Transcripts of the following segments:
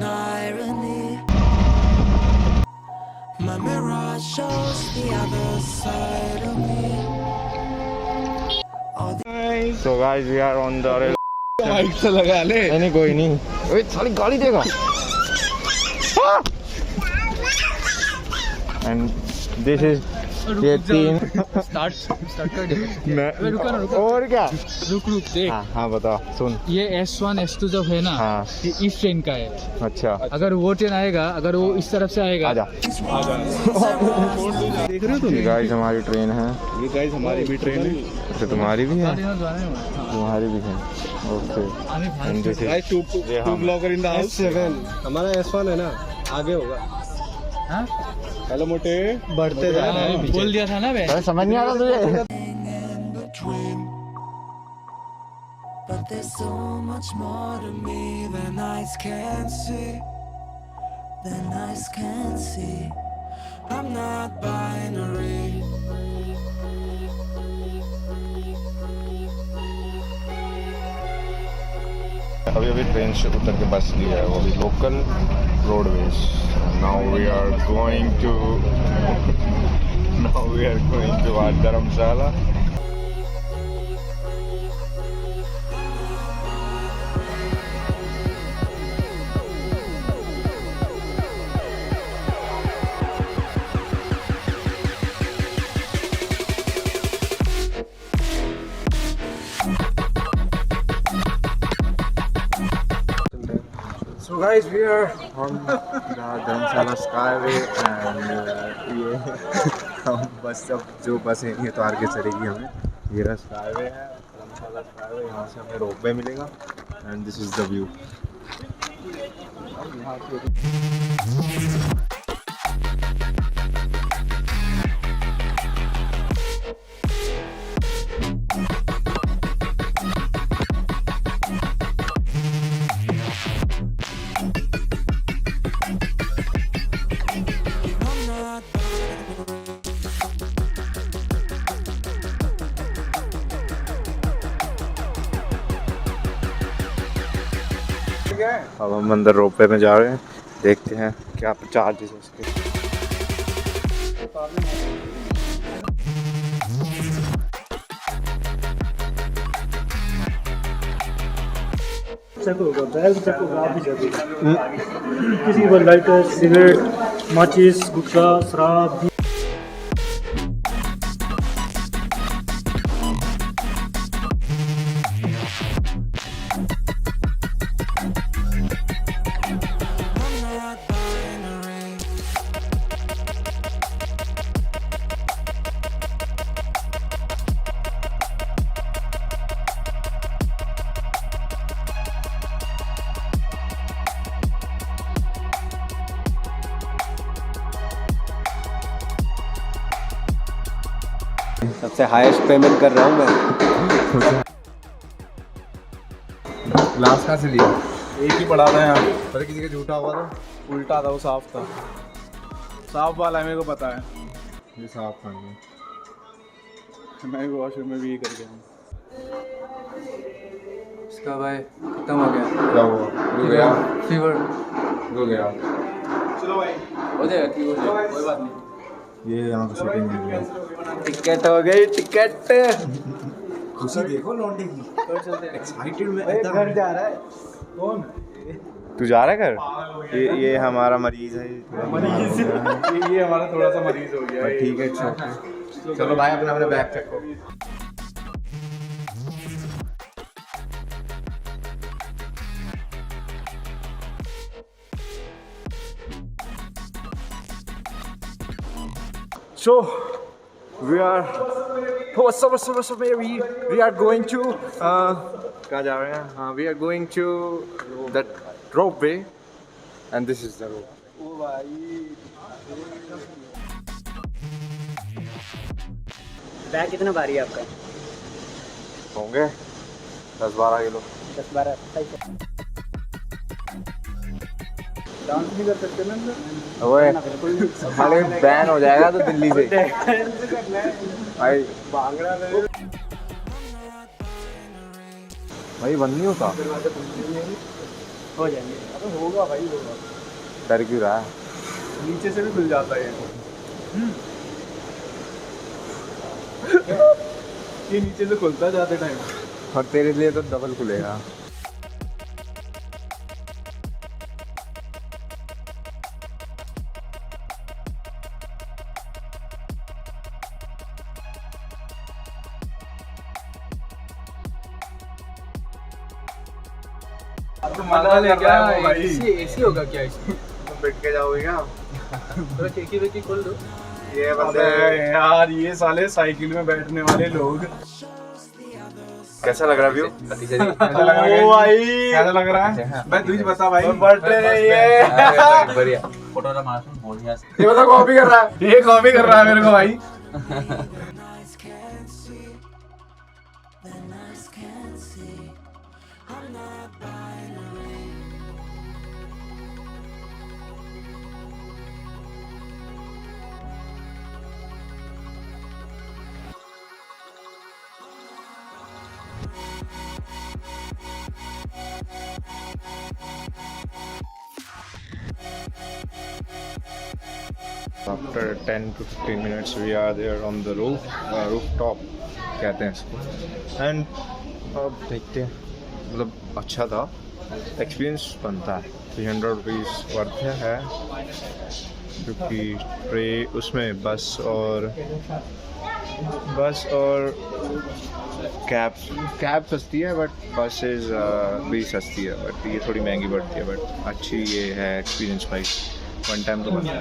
an irony. My mirror shows the other side of me. So guys, we are on the rail. Mic तो लगा ले। नहीं कोई नहीं। ओए साली गाली देगा। And this is ये तीन स्टार्ट कर दे। मैं रुको ना रुको। और क्या? रुक देख। हाँ बता सुन। ये S1 S2 जब है ना, हाँ। ये इस ट्रेन का है। अच्छा। अगर वो ट्रेन आएगा, अगर वो इस तरफ से आएगा, आजा। देख रहे हो तुम? ये गाइस हमारी ट्रेन है। ये गाइस हमारी भी ट्रेन है। अच्छा तुम्हारी भी है? तुम्हारी भी है। Okay. Guys two blogger in the house. हमारा S1 है ना, आगे होगा। हाँ? हेलो मोटे, बढ़ते जा रहे हैं। बोल दिया था ना मैं। समझ नहीं आ रहा तुझे? But there's so much more to me than eyes can see. Than eyes can see. I'm not binary. अभी ट्रेन से उतर के बस लिया है, वो भी local roadways. Now we are going to Dharamshala. So guys, we are on the Dharamshala Skyway and ये हम बस अब जो बस है ये तो आगे चलेगी हमें। ये रहा स्काईवे है, धर्मशाला स्काईवे। यहाँ से हमें रोपवे मिलेगा and this is the view. अब हम अंदर रोपवे में जा रहे हैं, देखते हैं क्या चार्जेस है इसके। किसी को लाइटर, सिगरेट, माचिस, गुटखा, शराब। सबसे हाईएस्ट पेमेंट कर रहा हूँ मैं। ग्लास कहाँ से लिया? एक ही पड़ा था यहाँ, पता किसी का झूठा हुआ था, उल्टा था वो, साफ था। साफ वाला है, मेरे को पता है। ये साफ करना। मैं भी वॉशरूम में भी ये कर गया हूँ। इसका भाई खत्म हो गया। क्या हुआ? रुक गया? फीवर रुक गया। चलो भाई, हो जाएगा, ठीक हो जाएगा, कोई बात नहीं। ये यहाँ का शूटिंग है। टिकट हो गई, टिकट। खुशी देखो लौंडे की, एक्साइटेड में घर जा रहा है। कौन? तू जा रहा है घर? ये हमारा मरीज है। मरीज ये हमारा थोड़ा सा मरीज हो गया है। ठीक है, चलो भाई अपना अपना बैग चेक करो। So we are going to कहाँ जा रहे हैं? हाँ, we are going to that ropeway and this is the rope. Bag कितना भारी है आपका? होंगे 10-12 किलो। 10-12 डांस नहीं कर सकते ना? ओए साले बैन हो जाएगा तो दिल्ली से भाई। भाई बंद नहीं होता। हो जाएंगे। अरे होगा भाई होगा। डर क्यों रहा है? नीचे से भी खुल जाता है ये नीचे से खुलता है जाते टाइम। और तेरे लिए तो डबल खुलेगा। एसी होगा क्या इसमें? तुम बैठ के जाओगे क्या? थोड़ा खिड़की वेकी खोल दो। ये बंदे यार ये साले साइकिल में बैठने वाले लोग। कैसा लग रहा व्यू? कैसा लग रहा है भाई? तुझे बता भाई। बर्थडे नहीं है बढ़िया फोटो ना मार बढ़िया ये बता कॉपी कर रहा है। ये कॉपी कर रहा है मेरे को भाई। After 10 to 15 minutes we are there on the rooftop कहते हैं इसको। एंड अब देखते हैं, मतलब अच्छा था, एक्सपीरियंस बनता है। 300 रुपीज़ वर्थ है क्योंकि ट्रे उसमें बस और कैब सस्ती है बट बसेस भी सस्ती है, बट ये थोड़ी महंगी पड़ती है। बट अच्छी ये है एक्सपीरियंस भाई, वन टाइम तो बनता है।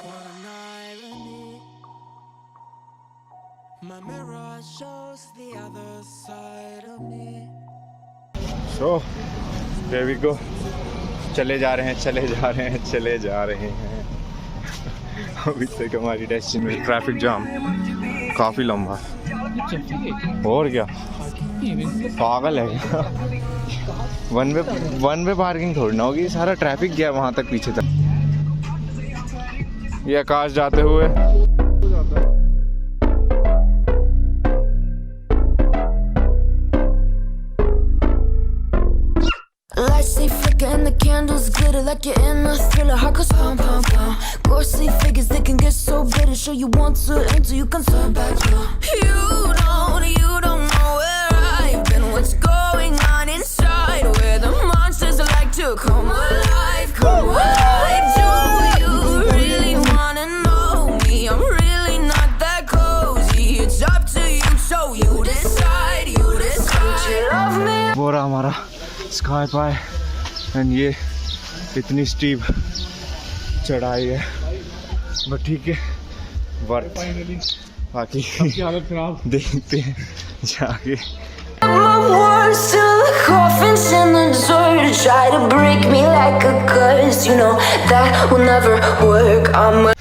What an irony. My mirror shows the other side of me. So there we go. चले जा रहे हैं। अभी तक हमारी डेस्टिनेशन में ट्रैफिक जाम काफ़ी लंबा, और क्या पागल है क्या? वन वे पार्किंग थोड़ी ना होगी, सारा ट्रैफिक गया वहाँ तक पीछे तक। ये आकाश जाते हुए Lights stay flicker and the candles glitter like you're in a thriller. Heart goes pum pum pum. Ghostly figures they can get so bitter. Sure you want to enter, you can turn back now. You don't know where I've been. What's going on inside? Where the monsters like to come alive, come alive. Do you really wanna know me? I'm really not that cozy. It's up to you, so you decide. Would you love me? वो रहा हमारा sky pi, and ये इतनी steep चढ़ाई है, but ठीक है, worth. बाकी हालत खराब। देखते हैं जाके। My words to the coffins in the dirt. Try to break me like a curse. You know that will never work. I'm a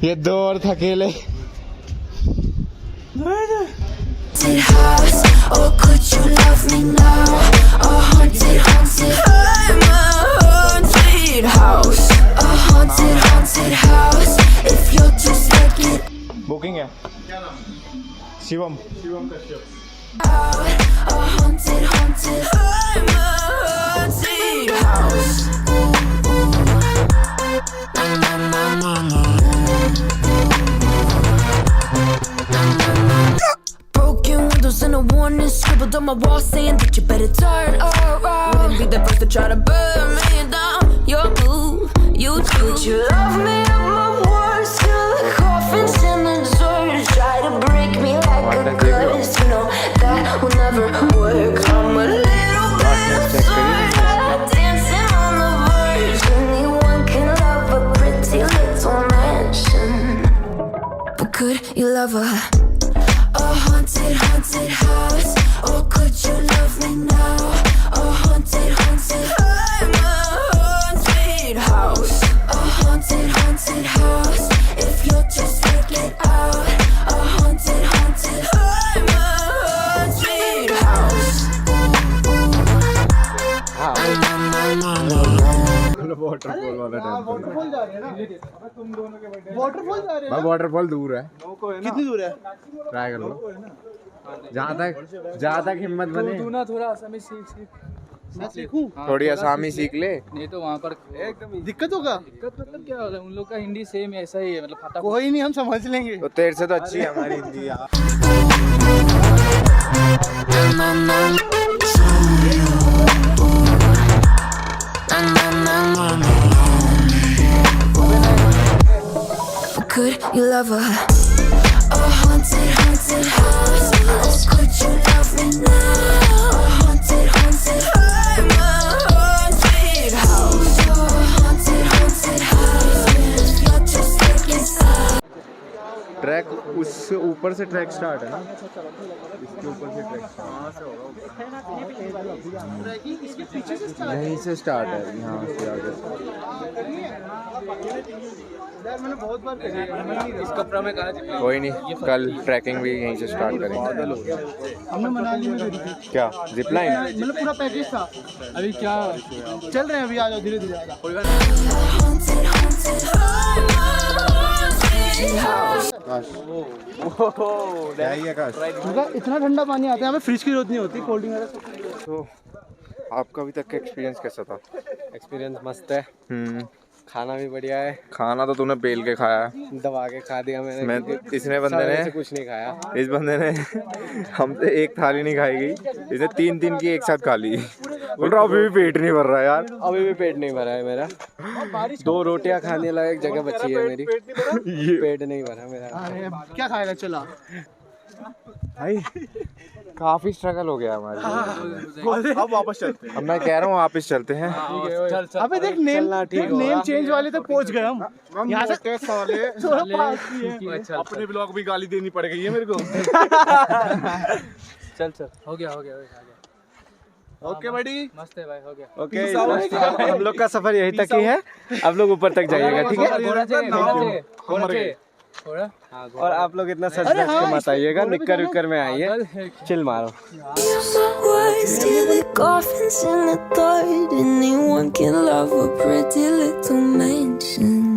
ये दो और थकेले। haunted house. Oh, could you love me now? A haunted I'm a haunted house. A haunted house. If you're just like it booking है Shivam. out. A haunted I'm a haunted house. Broken windows and a warning scribbled on my wall saying that you better turn around. Wouldn't be the first to try to burn me down. You're blue, you too. Would you love me? My words to the coffins in the dirt. Try to break me like a curse. You know that will never work. I'm a little bit absurd, dancing on the verge. Anyone can love a pretty little mansion, but could you love a haunted house? Or could you love me now? A haunted I'm a haunted house. A haunted house. If you're just take it out. A haunted I'm a haunted waterfall जा रहे भाई waterfall दूर है, कितनी दूर है? Try कर लो जहाँ तक हिम्मत बने। तू ना थोड़ा असमी सीख मैं सीखूं? थोड़ी आसामी सीख ले। नहीं तो वहाँ पर एकदम दिक्कत होगा। दिक्कत मतलब क्या होगा, उन लोग का हिंदी सेम ऐसा ही है, मतलब फटा कोई नहीं, हम समझ लेंगे। तो तेरे से तो अच्छी है हमारी हिंदी यार। Could you love a haunted house? Oh, could you love me now? A haunted house. I'm a haunted house. Haunted house. You're just like inside. Track उससे ऊपर से ट्रैक स्टार्ट है ना, इसके ऊपर से ट्रैक यहीं से स्टार्ट है, यहाँ से आगे। मैंने बहुत बार इस कपड़ा में कहा कोई नहीं, कल ट्रैकिंग भी यहीं से स्टार्ट करेंगे। हमने मनाली में करी थी। क्या जिप लाइन? मतलब पूरा पैकेज था। अभी क्या चल रहे हैं, अभी आ जाओ धीरे धीरे आ जाओ। क्या ही है काश। इतना ठंडा पानी आता है, हमें फ्रिज की जरूरत नहीं होती, कोल्ड ड्रिंक। तो आपका अभी तक का एक्सपीरियंस कैसा था? एक्सपीरियंस मस्त है, खाना भी बढ़िया है। खाना तो तूने बेल के खाया है, दबा के खा दिया मैंने। इसने बंदे ने कुछ नहीं खाया। इस बंदे ने हमसे एक थाली नहीं खाई गई, इसने तीन की एक साथ खा ली। बोल रहा अभी भी पेट नहीं भर रहा यार। अभी भी पेट नहीं भरा है मेरा। 2 रोटियां खाने लायक जगह बची है मेरी, पेट नहीं भरा मेरा। क्या खाएगा? चला भाई काफी स्ट्रगल हो गया हमारे। अब वापस चलते हैं। अब मैं कह रहा हूँ वापस चलते हैं। अबे देख नेम चेंज वाले तक पहुंच गए हम। यहाँ से साले अपने ब्लॉग भी गाली देनी पड़ गई है मेरे को। चल हो गया ओके बड़ी, मस्त है भाई, हो गया। ओके, हम लोग का सफर यहीं तक ही है। अब लोग ऊपर तक जाइएगा, ठीक है? और आप लोग इतना सच के मत आइएगा, निक्कर विक्कर में आइए, चिल मारो। Anyone can love a pretty little mansion.